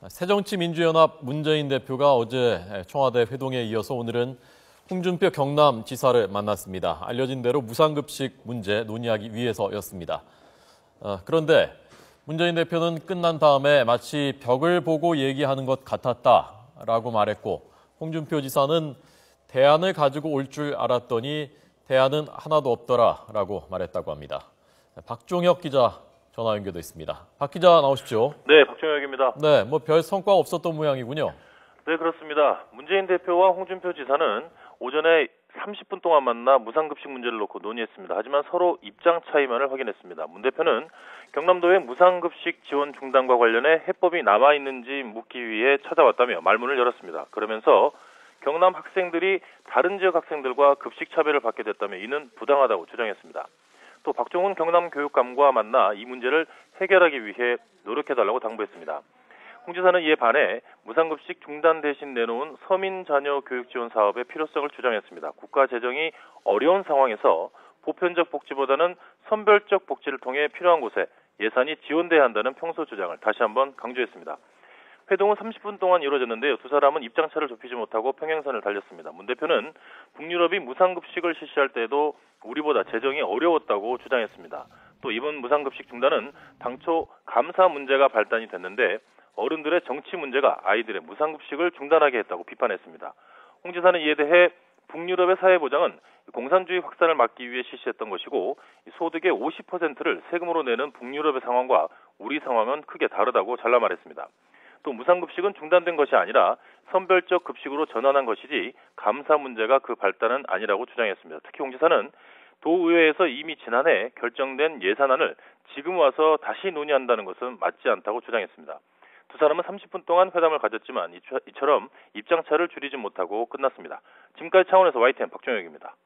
새정치민주연합 문재인 대표가 어제 청와대 회동에 이어서 오늘은 홍준표 경남지사를 만났습니다. 알려진 대로 무상급식 문제 논의하기 위해서였습니다. 그런데 문재인 대표는 끝난 다음에 마치 벽을 보고 얘기하는 것 같았다라고 말했고, 홍준표 지사는 대안을 가지고 올 줄 알았더니 대안은 하나도 없더라라고 말했다고 합니다. 박종혁 기자 전화 연결돼 있습니다. 박 기자 나오십시오. 네, 박종혁입니다. 네, 별 성과 없었던 모양이군요. 네, 그렇습니다. 문재인 대표와 홍준표 지사는 오전에 30분 동안 만나 무상급식 문제를 놓고 논의했습니다. 하지만 서로 입장 차이만을 확인했습니다. 문 대표는 경남도의 무상급식 지원 중단과 관련해 해법이 남아있는지 묻기 위해 찾아왔다며 말문을 열었습니다. 그러면서 경남 학생들이 다른 지역 학생들과 급식 차별을 받게 됐다며 이는 부당하다고 주장했습니다. 또 박종훈 경남교육감과 만나 이 문제를 해결하기 위해 노력해달라고 당부했습니다. 홍 지사는 이에 반해 무상급식 중단 대신 내놓은 서민 자녀 교육 지원 사업의 필요성을 주장했습니다. 국가 재정이 어려운 상황에서 보편적 복지보다는 선별적 복지를 통해 필요한 곳에 예산이 지원돼야 한다는 평소 주장을 다시 한번 강조했습니다. 회동은 30분 동안 이루어졌는데요. 두 사람은 입장차를 좁히지 못하고 평행선을 달렸습니다. 문 대표는 북유럽이 무상급식을 실시할 때에도 우리보다 재정이 어려웠다고 주장했습니다. 또 이번 무상급식 중단은 당초 감사 문제가 발단이 됐는데 어른들의 정치 문제가 아이들의 무상급식을 중단하게 했다고 비판했습니다. 홍 지사는 이에 대해 북유럽의 사회보장은 공산주의 확산을 막기 위해 실시했던 것이고 소득의 50%를 세금으로 내는 북유럽의 상황과 우리 상황은 크게 다르다고 잘라 말했습니다. 또 무상급식은 중단된 것이 아니라 선별적 급식으로 전환한 것이지 감사 문제가 그 발단은 아니라고 주장했습니다. 특히 홍 지사는 도의회에서 이미 지난해 결정된 예산안을 지금 와서 다시 논의한다는 것은 맞지 않다고 주장했습니다. 두 사람은 30분 동안 회담을 가졌지만 이처럼 입장차를 줄이지 못하고 끝났습니다. 지금까지 창원에서 YTN 박종혁입니다.